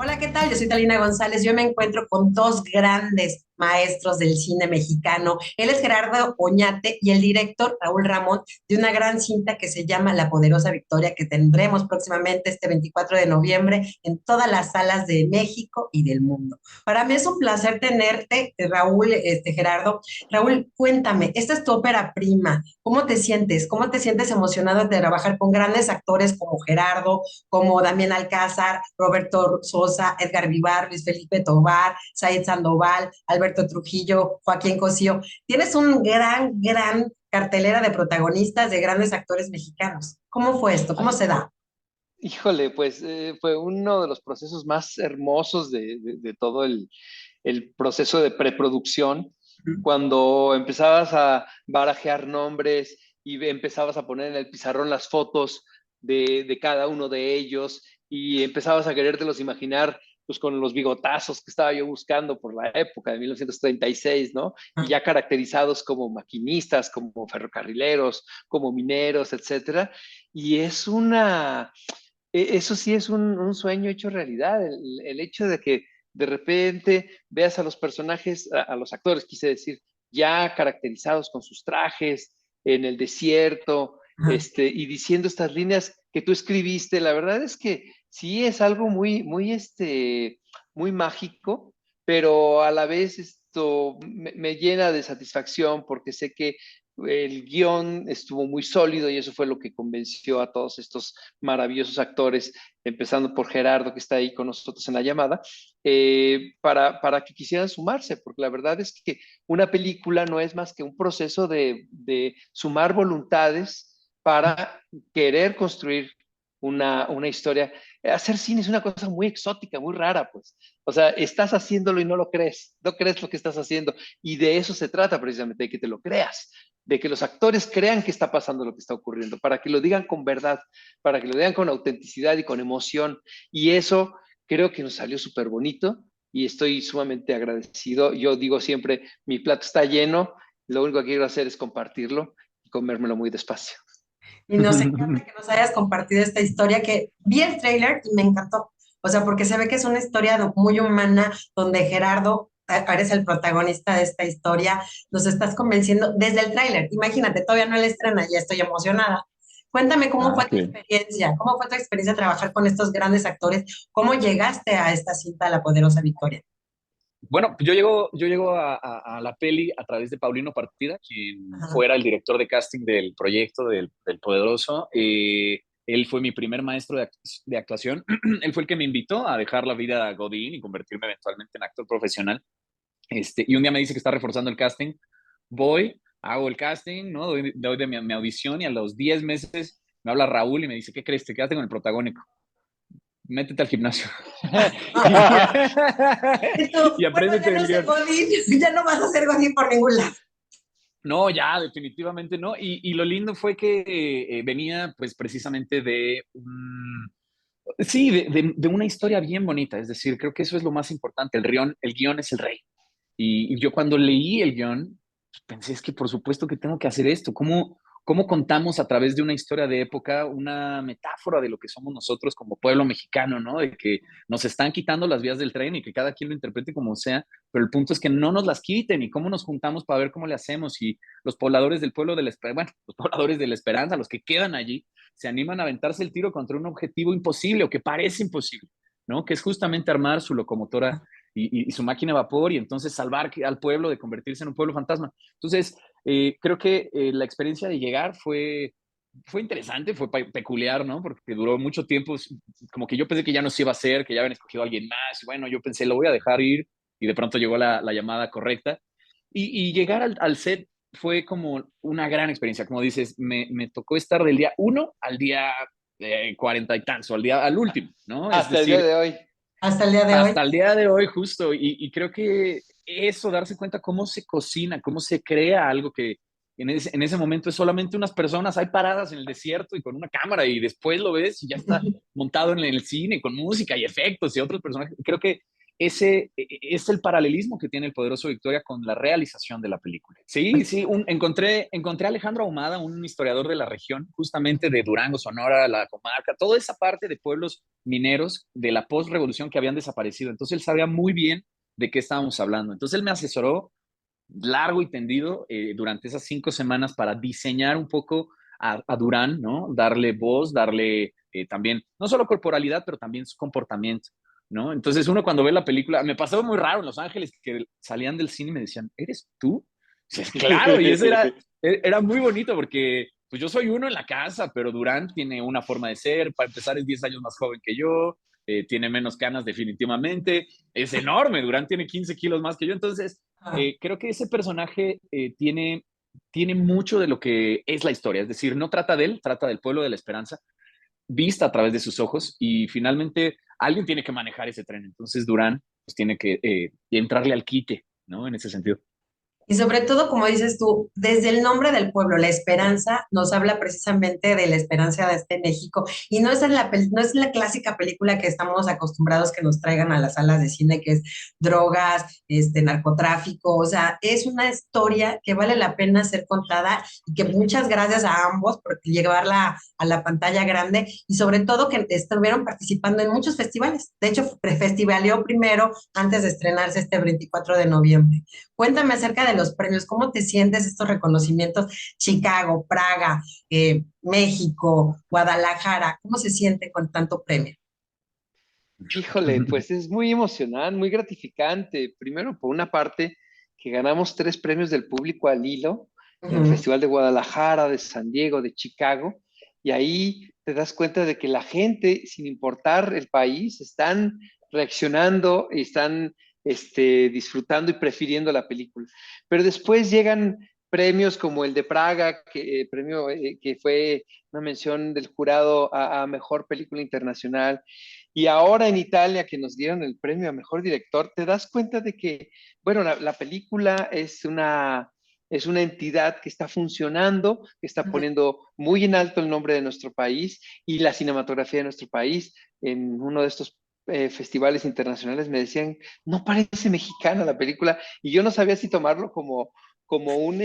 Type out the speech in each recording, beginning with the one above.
Hola, ¿qué tal? Yo soy Talina González. Yo me encuentro con dos grandes maestros del cine mexicano. Él es Gerardo Oñate y el director Raúl Ramón de una gran cinta que se llama La Poderosa Victoria, que tendremos próximamente este 24 de noviembre en todas las salas de México y del mundo. Para mí es un placer tenerte, Raúl, Gerardo. Raúl, cuéntame, esta es tu ópera prima. ¿Cómo te sientes? ¿Cómo te sientes emocionado de trabajar con grandes actores como Gerardo, como Damián Alcázar, Roberto Sosa, Edgar Vivar, Luis Felipe Tobar, Said Sandoval, Alberto Trujillo, Joaquín Cosío? Tienes un gran cartelera de protagonistas de grandes actores mexicanos. ¿Cómo fue esto? ¿Cómo se da? Híjole, pues fue uno de los procesos más hermosos de todo el proceso de preproducción, cuando empezabas a barajear nombres y empezabas a poner en el pizarrón las fotos de cada uno de ellos y empezabas a querértelos imaginar pues con los bigotazos que estaba yo buscando por la época de 1936, ¿no? Y ya caracterizados como maquinistas, como ferrocarrileros, como mineros, etcétera. Y eso sí es un sueño hecho realidad, el hecho de que de repente veas a los personajes, a los actores, quise decir, ya caracterizados con sus trajes en el desierto, Ajá. y diciendo estas líneas que tú escribiste, la verdad es que sí es algo muy mágico, pero a la vez esto me llena de satisfacción porque sé que el guión estuvo muy sólido y eso fue lo que convenció a todos estos maravillosos actores, empezando por Gerardo, que está ahí con nosotros en la llamada, para que quisieran sumarse, porque la verdad es que una película no es más que un proceso de sumar voluntades para querer construir una historia. Hacer cine es una cosa muy exótica, muy rara, pues. O sea, estás haciéndolo y no lo crees, no crees lo que estás haciendo. Y de eso se trata precisamente, de que te lo creas, de que los actores crean que está pasando lo que está ocurriendo, para que lo digan con verdad, para que lo digan con autenticidad y con emoción. Y eso creo que nos salió súper bonito y estoy sumamente agradecido. Yo digo siempre, mi plato está lleno, lo único que quiero hacer es compartirlo y comérmelo muy despacio. Y nos encanta que nos hayas compartido esta historia que vi el tráiler y me encantó. O sea, porque se ve que es una historia muy humana donde Gerardo, eres el protagonista de esta historia, nos estás convenciendo desde el tráiler. Imagínate, todavía no la estrena, ya estoy emocionada. Cuéntame cómo Ah, fue tu qué bien. experiencia, cómo fue tu experiencia trabajar con estos grandes actores, cómo llegaste a esta cinta, La Poderosa Victoria. Bueno, yo llego a la peli a través de Paulino Partida, quien Ajá. fuera el director de casting del proyecto del Poderoso. Él fue mi primer maestro de actuación. Él fue el que me invitó a dejar la vida Godín y convertirme eventualmente en actor profesional. Y un día me dice que está reforzando el casting. Voy, hago el casting, ¿no? Doy de mi audición y a los 10 meses me habla Raúl y me dice, ¿qué crees? Te quedaste con el protagónico. Métete al gimnasio y, Y tú, y bueno, ya apréndete no el sé guión. Godín, ya no vas a ser Godín por ningún lado. No, ya, definitivamente no. Y lo lindo fue que venía pues precisamente sí, de una historia bien bonita. Es decir, creo que eso es lo más importante. El guión es el rey. Y yo cuando leí el guión, pues, pensé, es que por supuesto que tengo que hacer esto. ¿Cómo contamos a través de una historia de época una metáfora de lo que somos nosotros como pueblo mexicano, ¿no? De que nos están quitando las vías del tren y que cada quien lo interprete como sea, pero el punto es que no nos las quiten y cómo nos juntamos para ver cómo le hacemos y los pobladores del pueblo de la Esperanza, bueno, los pobladores de la Esperanza, los que quedan allí, se animan a aventarse el tiro contra un objetivo imposible o que parece imposible, ¿no? Que es justamente armar su locomotora y su máquina de vapor y entonces salvar al pueblo de convertirse en un pueblo fantasma. Entonces, creo que la experiencia de llegar fue interesante, fue peculiar, ¿no? Porque duró mucho tiempo, como que yo pensé que ya no se iba a hacer, que ya habían escogido a alguien más. Bueno, yo pensé, lo voy a dejar ir y de pronto llegó la llamada correcta. Y llegar al set fue como una gran experiencia. Como dices, me tocó estar del día uno al día 40 y tantos, al último, ¿no? Es Hasta el día decir, de hoy. Hasta el día de hoy. hasta el día de hoy justo, y creo que eso, darse cuenta cómo se cocina, cómo se crea algo que en ese momento es solamente unas personas ahí paradas en el desierto y con una cámara y después lo ves y ya está montado en el cine con música y efectos y otros personajes. Creo que es el paralelismo que tiene El Poderoso Victoria con la realización de la película. Sí, sí, encontré a Alejandro Ahumada, un historiador de la región, justamente de Durango, Sonora, la comarca, toda esa parte de pueblos mineros de la postrevolución que habían desaparecido. Entonces él sabía muy bien de qué estábamos hablando. Entonces él me asesoró largo y tendido durante esas 5 semanas para diseñar un poco a Durán, ¿no? Darle voz, darle también, no solo corporalidad, pero también su comportamiento, ¿no? Entonces uno cuando ve la película, me pasó muy raro en Los Ángeles que salían del cine y me decían, ¿eres tú? Sí, claro, y eso era muy bonito porque pues yo soy uno en la casa, pero Durán tiene una forma de ser, para empezar es 10 años más joven que yo, tiene menos canas definitivamente, es enorme, Durán tiene 15 kilos más que yo, entonces Ah, creo que ese personaje tiene mucho de lo que es la historia, es decir, no trata de él, trata del pueblo de la esperanza, vista a través de sus ojos y finalmente alguien tiene que manejar ese tren, entonces Durán pues tiene que entrarle al quite, ¿no? En ese sentido. y sobre todo, como dices tú, desde el nombre del pueblo, la esperanza nos habla precisamente de la esperanza de este México. Y no es no es la clásica película que estamos acostumbrados que nos traigan a las salas de cine, que es drogas, narcotráfico. O sea, es una historia que vale la pena ser contada y que muchas gracias a ambos por llevarla a la pantalla grande y sobre todo que estuvieron participando en muchos festivales. De hecho, festivaleó primero antes de estrenarse este 24 de noviembre. Cuéntame acerca de los premios, ¿cómo te sientes estos reconocimientos? Chicago, Praga, México, Guadalajara, ¿cómo se siente con tanto premio? Híjole, pues es muy emocionante, muy gratificante. Primero, por una parte, que ganamos 3 premios del público al hilo en el Ujú, Festival de Guadalajara, de San Diego, de Chicago, y ahí te das cuenta de que la gente, sin importar el país, están reaccionando y están disfrutando y prefiriendo la película. Pero después llegan premios como el de Praga, premio que fue una mención del jurado a Mejor Película Internacional, y ahora en Italia, que nos dieron el premio a mejor director, te das cuenta de que, bueno, la película es una entidad que está funcionando, que está ujú. poniendo muy en alto el nombre de nuestro país y la cinematografía de nuestro país. En uno de estos festivales internacionales me decían, no parece mexicana la película, y yo no sabía si tomarlo como un Un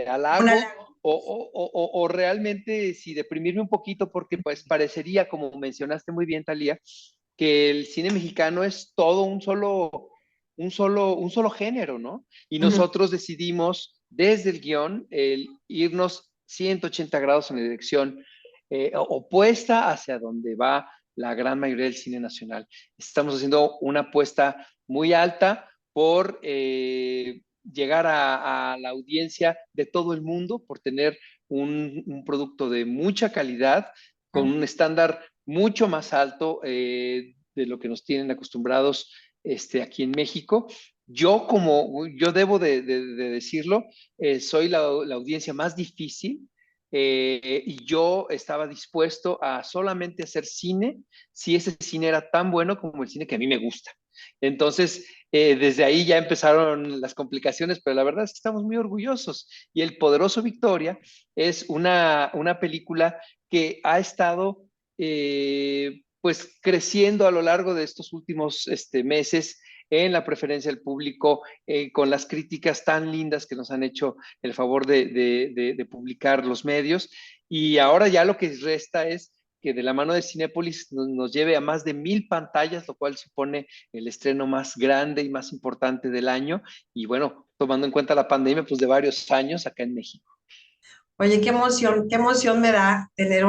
halago halago. o realmente si deprimirme un poquito, porque pues parecería, como mencionaste muy bien, Talía, que el cine mexicano es todo un solo género, ¿no? Y Ujú. nosotros decidimos desde el guión irnos 180 grados en la dirección opuesta hacia donde va la gran mayoría del cine nacional. Estamos haciendo una apuesta muy alta por llegar a la audiencia de todo el mundo, por tener un producto de mucha calidad, con un estándar mucho más alto de lo que nos tienen acostumbrados aquí en México. Yo debo de decirlo, soy la audiencia más difícil y yo estaba dispuesto a solamente hacer cine si ese cine era tan bueno como el cine que a mí me gusta. Entonces, desde ahí ya empezaron las complicaciones, pero la verdad es que estamos muy orgullosos. Y El Poderoso Victoria es una película que ha estado pues creciendo a lo largo de estos últimos meses en la preferencia del público, con las críticas tan lindas que nos han hecho el favor de publicar los medios. Y ahora ya lo que resta es que de la mano de Cinépolis nos lleve a más de 1,000 pantallas, lo cual supone el estreno más grande y más importante del año. Y bueno, tomando en cuenta la pandemia, pues de varios años acá en México. Oye, qué emoción me da tener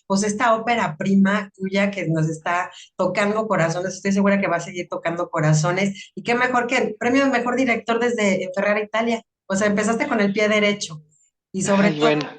pues esta ópera prima tuya que nos está tocando corazones. Estoy segura que va a seguir tocando corazones. Y qué mejor que el premio de mejor director desde Ferrara, Italia. O sea, empezaste con el pie derecho. Y sobre Ay, todo, bueno,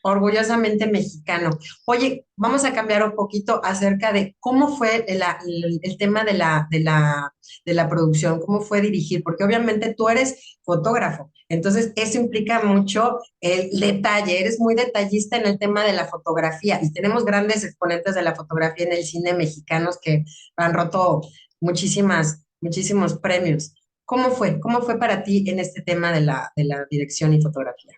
orgullosamente mexicano. Oye, vamos a cambiar un poquito acerca de cómo fue el tema de la producción, cómo fue dirigir, porque obviamente tú eres fotógrafo, entonces eso implica mucho el detalle, eres muy detallista en el tema de la fotografía y tenemos grandes exponentes de la fotografía en el cine mexicanos que han roto muchísimos premios. ¿Cómo fue? ¿Cómo fue para ti en este tema de de la dirección y fotografía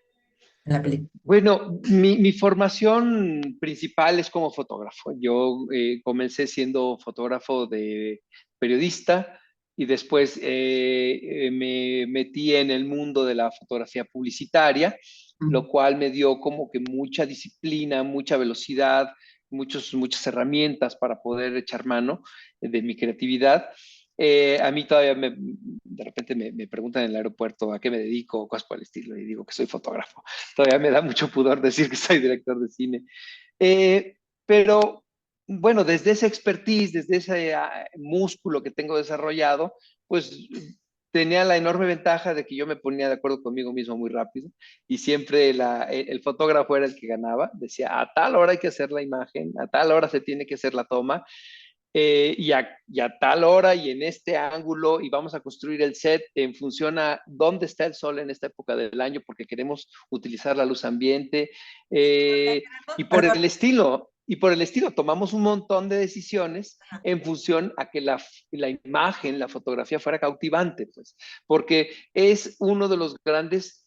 en la película? bueno, mi formación principal es como fotógrafo. Yo comencé siendo fotógrafo de periodista, y después me metí en el mundo de la fotografía publicitaria, lo cual me dio como que mucha disciplina, mucha velocidad, muchas herramientas para poder echar mano de mi creatividad. A mí todavía de repente me preguntan en el aeropuerto a qué me dedico, cosas por el estilo, y digo que soy fotógrafo. Todavía me da mucho pudor decir que soy director de cine. Pero bueno, desde esa expertise, desde ese músculo que tengo desarrollado, pues tenía la enorme ventaja de que yo me ponía de acuerdo conmigo mismo muy rápido y siempre el fotógrafo era el que ganaba. Decía, a tal hora hay que hacer la imagen, a tal hora se tiene que hacer la toma, y a tal hora y en este ángulo, y vamos a construir el set en función a dónde está el sol en esta época del año, porque queremos utilizar la luz ambiente, y por Perdón. el estilo. Y por el estilo, tomamos un montón de decisiones en función a que la imagen, la fotografía fuera cautivante, pues, porque es uno de los grandes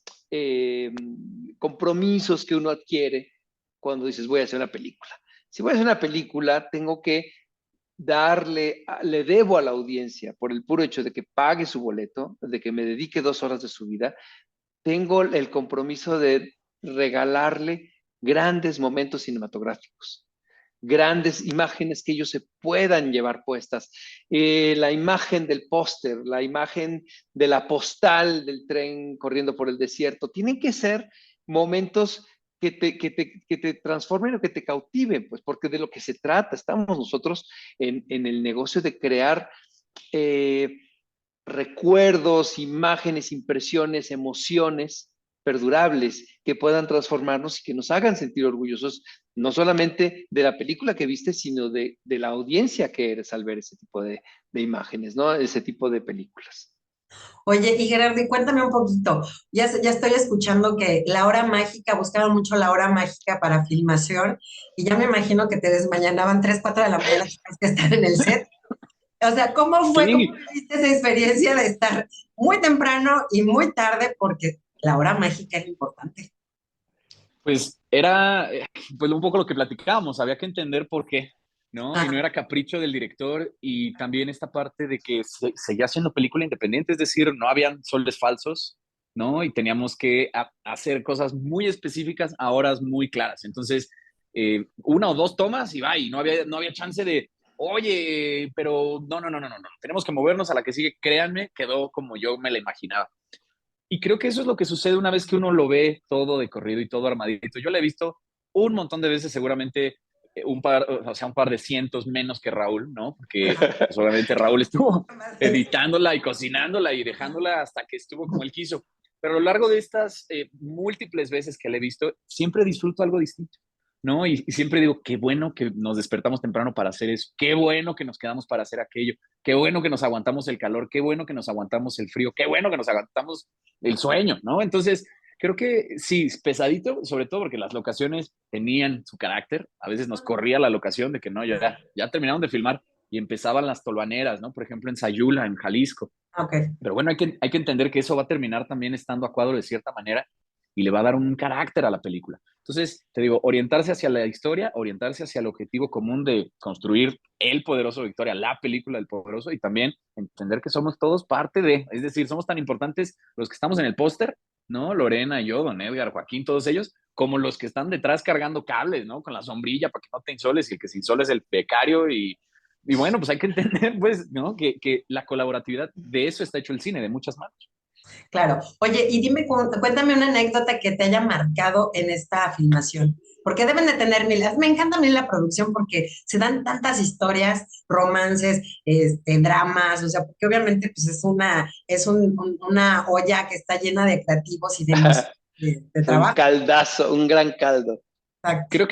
compromisos que uno adquiere cuando dices, voy a hacer una película. Si voy a hacer una película, tengo que le debo a la audiencia por el puro hecho de que pague su boleto, de que me dedique 2 horas de su vida, tengo el compromiso de regalarle grandes momentos cinematográficos, grandes imágenes que ellos se puedan llevar puestas. La imagen del póster, la imagen de la postal del tren corriendo por el desierto, tienen que ser momentos que te transformen o que te cautiven, pues porque de lo que se trata, estamos nosotros en el negocio de crear eh, recuerdos, imágenes, impresiones, emociones perdurables que puedan transformarnos y que nos hagan sentir orgullosos, no solamente de la película que viste, sino de la audiencia que eres al ver ese tipo de imágenes, ¿no? Ese tipo de películas. Oye, y Gerardo, y cuéntame un poquito. Ya estoy escuchando que la hora mágica, buscaban mucho la hora mágica para filmación, y ya me imagino que te desmañanaban 3, 4 de la mañana, tenías que estar en el set. O sea, ¿cómo fue? ¿Cómo Sí, viviste esa experiencia de estar muy temprano y muy tarde? Porque la hora mágica es importante. pues era pues un poco lo que platicábamos, había que entender por qué, ¿no? Y no Ah, era capricho del director y también esta parte de que seguía haciendo película independiente, es decir, no habían soles falsos, ¿no? Y teníamos que hacer cosas muy específicas a horas muy claras. Entonces, una o dos tomas y va, y no había chance de, oye, pero no, tenemos que movernos a la que sigue, créanme, quedó como yo me la imaginaba. Y creo que eso es lo que sucede una vez que uno lo ve todo de corrido y todo armadito. Yo lo he visto un montón de veces, seguramente un par de cientos menos que Raúl, ¿no? Porque pues, obviamente Raúl estuvo editándola y cocinándola y dejándola hasta que estuvo como él quiso. Pero a lo largo de estas múltiples veces que la he visto, siempre disfruto algo distinto, ¿no? Y siempre digo, qué bueno que nos despertamos temprano para hacer eso, qué bueno que nos quedamos para hacer aquello, qué bueno que nos aguantamos el calor, qué bueno que nos aguantamos el frío, qué bueno que nos aguantamos el sueño, ¿no? Entonces, creo que sí, pesadito, sobre todo porque las locaciones tenían su carácter. A veces nos corría la locación de que no, ya terminaron de filmar y empezaban las tolvaneras, ¿no? Por ejemplo, en Sayula, en Jalisco. ok. Pero bueno, hay que entender que eso va a terminar también estando a cuadro de cierta manera y le va a dar un carácter a la película. Entonces, te digo, orientarse hacia la historia, orientarse hacia el objetivo común de construir el poderoso Victoria, la película del poderoso, y también entender que somos todos parte de, es decir, somos tan importantes los que estamos en el póster, ¿no? Lorena, yo, don Edgar, Joaquín, todos ellos, como los que están detrás cargando cables, ¿no? Con la sombrilla para que no te insoles y el que se insole es el becario y bueno, pues hay que entender, pues, ¿no? Que la colaboratividad, de eso está hecho el cine, de muchas manos. Claro. Oye, y dime, cuéntame una anécdota que te haya marcado en esta filmación, porque deben de tener miles. Me encanta a mí la producción porque se dan tantas historias, romances, dramas, o sea, porque obviamente pues una olla que está llena de creativos y de emoción, de Un trabajo. caldazo, un gran caldo. Exacto.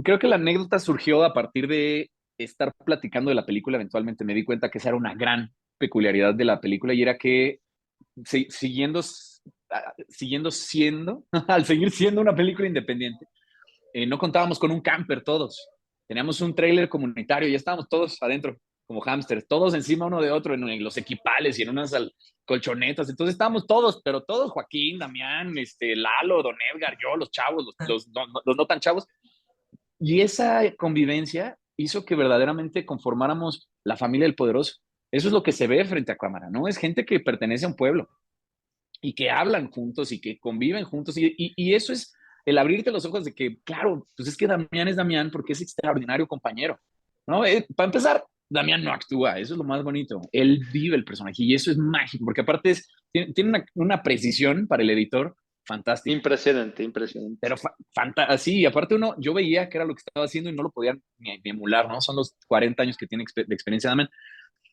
Creo que la anécdota surgió a partir de estar platicando de la película. Eventualmente me di cuenta que esa era una gran peculiaridad de la película y era que siguiendo siendo, al seguir siendo una película independiente, no contábamos con un camper todos. Teníamos un trailer comunitario y ya estábamos todos adentro, como hámsters, todos encima uno de otro en los equipales y en unas colchonetas. Entonces estábamos todos, pero todos, Joaquín, Damián, Lalo, Don Edgar, yo, los chavos, los no tan chavos. Y esa convivencia hizo que verdaderamente conformáramos la familia del poderoso. Eso es lo que se ve frente a cámara, ¿no? Es gente que pertenece a un pueblo y que hablan juntos y que conviven juntos. Y eso es el abrirte los ojos de que, claro, pues es que Damián es Damián porque es extraordinario compañero, ¿no? Para empezar, Damián no actúa, eso es lo más bonito. Él vive el personaje y eso es mágico, porque aparte tiene una precisión para el editor fantástica. Impresionante, impresionante. Pero así, aparte yo veía que era lo que estaba haciendo y no lo podían ni emular, ¿no? Son los 40 años que tiene de experiencia Damián.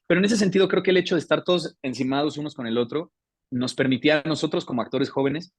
Pero en ese sentido, creo que el hecho de estar todos encimados unos con el otro nos permitía a nosotros como actores jóvenes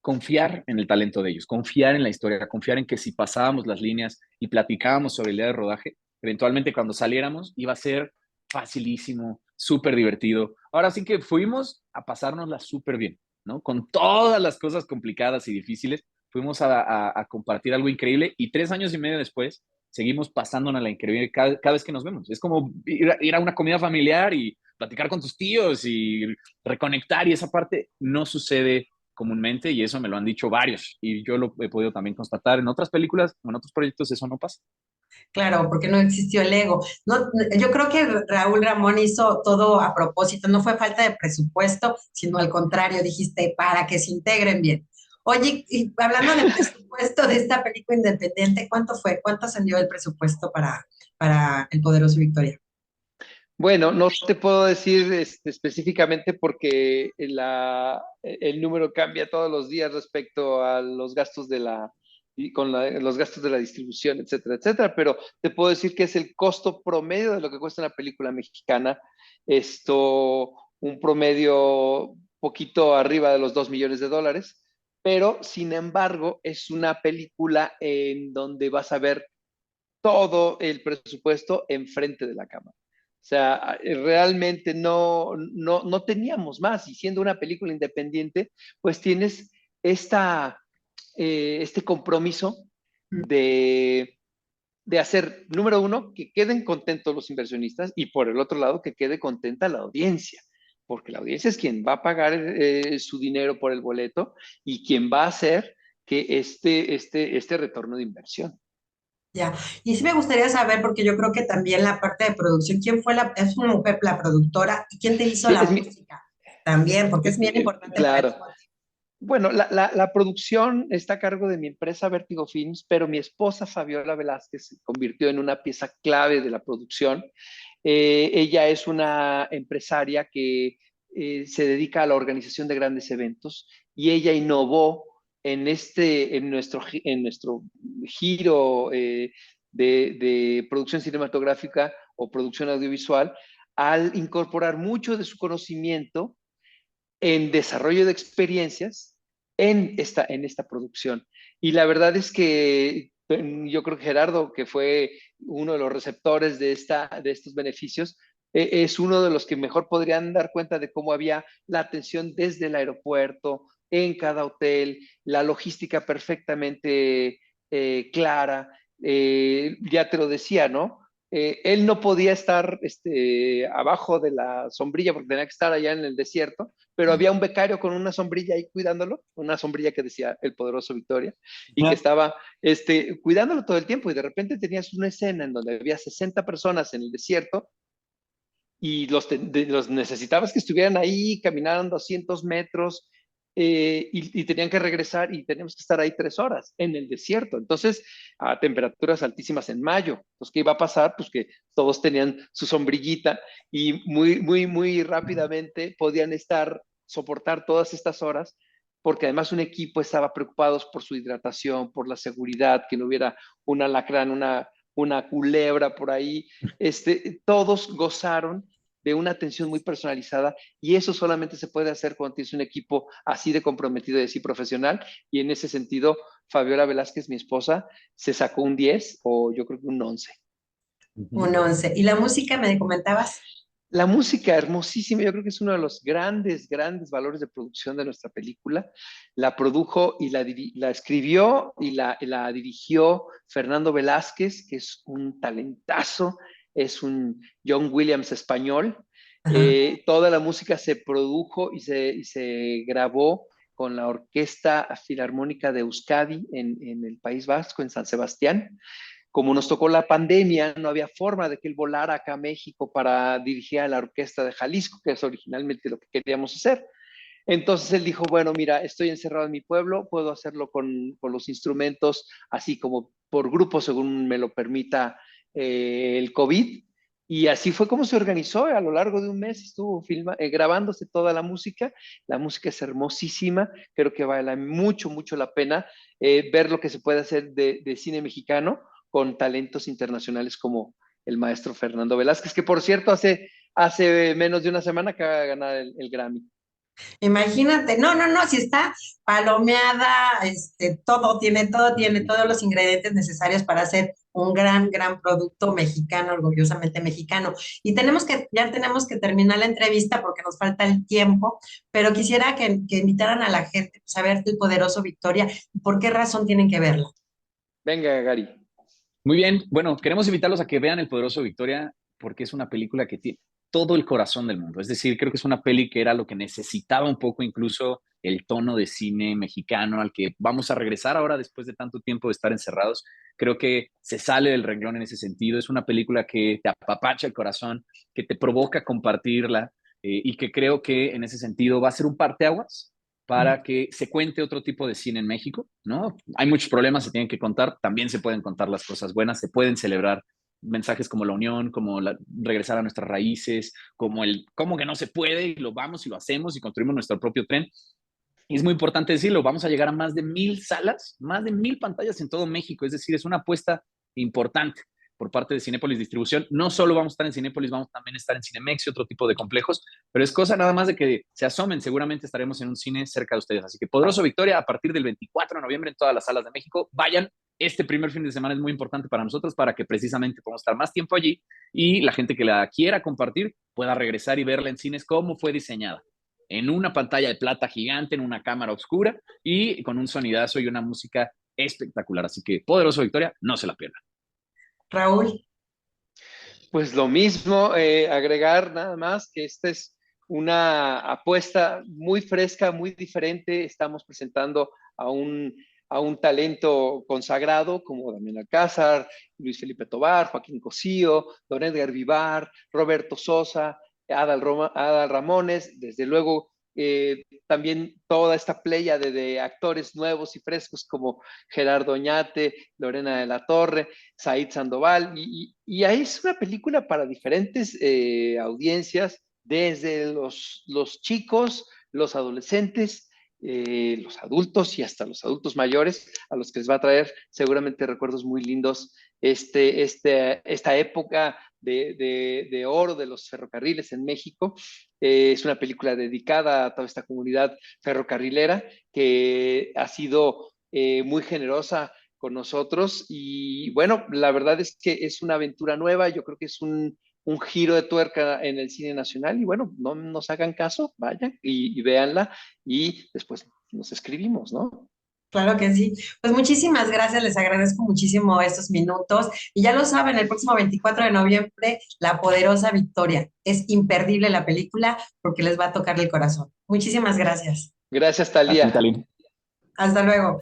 confiar en el talento de ellos, confiar en la historia, confiar en que si pasábamos las líneas y platicábamos sobre el día de rodaje, eventualmente cuando saliéramos iba a ser facilísimo, súper divertido. Ahora sí que fuimos a pasárnosla súper bien, ¿no? Con todas las cosas complicadas y difíciles, fuimos a compartir algo increíble y 3 años y medio después seguimos pasándonos la increíble cada vez que nos vemos. Es como ir a una comida familiar y platicar con tus tíos y reconectar y esa parte no sucede comúnmente y eso me lo han dicho varios y yo lo he podido también constatar en otras películas, en otros proyectos eso no pasa. Claro, porque no existió el ego. No, yo creo que Raúl Ramón hizo todo a propósito, no fue falta de presupuesto, sino al contrario, dijiste, para que se integren bien. Oye, y hablando de presupuesto de esta película independiente, ¿cuánto fue? ¿Cuánto ascendió el presupuesto para El Poderoso Victoria? Bueno, no te puedo decir específicamente porque el número cambia todos los días respecto a los gastos los gastos de la distribución, etcétera, etcétera, pero te puedo decir que es el costo promedio de lo que cuesta una película mexicana, un promedio poquito arriba de los $2 millones, pero sin embargo es una película en donde vas a ver todo el presupuesto enfrente de la cámara. O sea, realmente no teníamos más. Y siendo una película independiente, pues tienes este compromiso de, de hacer, número uno, que queden contentos los inversionistas y por el otro lado, que quede contenta la audiencia, porque la audiencia es quien va a pagar su dinero por el boleto y quien va a hacer que este retorno de inversión. Ya, y sí me gustaría saber, porque yo creo que también la parte de producción, ¿quién fue es una mujer la productora y quién te hizo la Es mi, música? También, porque es bien importante para el claro. negocio. Bueno, la producción está a cargo de mi empresa Vertigo Films, pero mi esposa Fabiola Velázquez se convirtió en una pieza clave de la producción. Ella es una empresaria que se dedica a la organización de grandes eventos y ella innovó en nuestro giro de producción cinematográfica o producción audiovisual al incorporar mucho de su conocimiento en desarrollo de experiencias en esta producción. Y la verdad es que yo creo que Gerardo, que fue uno de los receptores de estos beneficios, es uno de los que mejor podrían dar cuenta de cómo había la atención desde el aeropuerto, en cada hotel, la logística perfectamente clara. Ya te lo decía, ¿no? Él no podía estar abajo de la sombrilla porque tenía que estar allá en el desierto, pero había un becario con una sombrilla ahí cuidándolo, una sombrilla que decía El Poderoso Victoria, y que estaba cuidándolo todo el tiempo, y de repente tenías una escena en donde había 60 personas en el desierto, y los necesitabas que estuvieran ahí, caminaran 200 metros, y tenían que regresar, y teníamos que estar ahí 3 horas en el desierto. Entonces, a temperaturas altísimas en mayo. Entonces, ¿qué iba a pasar? Pues que todos tenían su sombrillita y muy, muy, muy rápidamente podían soportar todas estas horas, porque además un equipo estaba preocupado por su hidratación, por la seguridad, que no hubiera un alacrán, una culebra por ahí. Todos gozaron de una atención muy personalizada y eso solamente se puede hacer cuando tienes un equipo así de comprometido y así profesional. Y en ese sentido, Fabiola Velázquez, mi esposa, se sacó un 10 o yo creo que un 11. Un 11. ¿Y la música me comentabas? La música hermosísima, yo creo que es uno de los grandes, grandes valores de producción de nuestra película. La produjo y la escribió y la dirigió Fernando Velázquez, que es un talentazo, es un John Williams español. Ajá. Toda la música se produjo y se grabó con la Orquesta Filarmónica de Euskadi en el País Vasco, en San Sebastián, como nos tocó la pandemia, no había forma de que él volara acá a México para dirigir a la Orquesta de Jalisco, que es originalmente lo que queríamos hacer. Entonces él dijo, bueno, mira, estoy encerrado en mi pueblo, puedo hacerlo con los instrumentos, así como por grupo, según me lo permita el COVID. Y así fue como se organizó. A lo largo de un mes estuvo grabándose toda la música. La música es hermosísima. Creo que vale mucho, mucho la pena ver lo que se puede hacer de cine mexicano con talentos internacionales como el maestro Fernando Velázquez, que por cierto hace menos de una semana acaba de ganar el Grammy. Imagínate, no, no, no, si está palomeada, todo tiene todos los ingredientes necesarios para hacer un gran, gran producto mexicano, orgullosamente mexicano. Y ya tenemos que terminar la entrevista porque nos falta el tiempo, pero quisiera que invitaran a la gente pues, a ver El Poderoso Victoria y por qué razón tienen que verla. Venga, Gary. Muy bien, bueno, queremos invitarlos a que vean El Poderoso Victoria porque es una película que tiene todo el corazón del mundo. Es decir, creo que es una peli que era lo que necesitaba un poco incluso el tono de cine mexicano al que vamos a regresar ahora después de tanto tiempo de estar encerrados. Creo que se sale del renglón en ese sentido. Es una película que te apapacha el corazón, que te provoca compartirla y que creo que en ese sentido va a ser un parteaguas para que se cuente otro tipo de cine en México, ¿no? Hay muchos problemas, se tienen que contar, también se pueden contar las cosas buenas, se pueden celebrar mensajes como la unión, como regresar a nuestras raíces, como cómo que no se puede y lo vamos y lo hacemos y construimos nuestro propio tren. Y es muy importante decirlo, vamos a llegar a más de 1,000 salas, más de 1,000 pantallas en todo México, es decir, es una apuesta importante por parte de Cinépolis Distribución. No solo vamos a estar en Cinépolis, vamos también a estar en Cinemex y otro tipo de complejos, pero es cosa nada más de que se asomen, seguramente estaremos en un cine cerca de ustedes. Así que Poderoso Victoria a partir del 24 de noviembre en todas las salas de México. Vayan, este primer fin de semana es muy importante para nosotros para que precisamente podamos estar más tiempo allí y la gente que la quiera compartir pueda regresar y verla en cines como fue diseñada en una pantalla de plata gigante, en una cámara oscura y con un sonidazo y una música espectacular. Así que Poderoso Victoria, no se la pierdan. Raúl. Pues lo mismo, agregar nada más que esta es una apuesta muy fresca, muy diferente. Estamos presentando a un talento consagrado como Damián Alcázar, Luis Felipe Tobar, Joaquín Cosío, Don Edgar Vivar, Roberto Sosa, Adal Ramones, desde luego también toda esta playa de actores nuevos y frescos como Gerardo Oñate, Lorena de la Torre, Said Sandoval, y ahí es una película para diferentes audiencias, desde los chicos, los adolescentes, los adultos y hasta los adultos mayores, a los que les va a traer seguramente recuerdos muy lindos esta época de oro de los ferrocarriles en México. Es una película dedicada a toda esta comunidad ferrocarrilera que ha sido muy generosa con nosotros y bueno, la verdad es que es una aventura nueva, yo creo que es un giro de tuerca en el cine nacional y bueno, no nos hagan caso, vayan y véanla y después nos escribimos, ¿no? Claro que sí. Pues muchísimas gracias, les agradezco muchísimo estos minutos. Y ya lo saben, el próximo 24 de noviembre, La Poderosa Victoria. Es imperdible la película porque les va a tocar el corazón. Muchísimas gracias. Gracias, A ti, Talía. Talín. Hasta luego.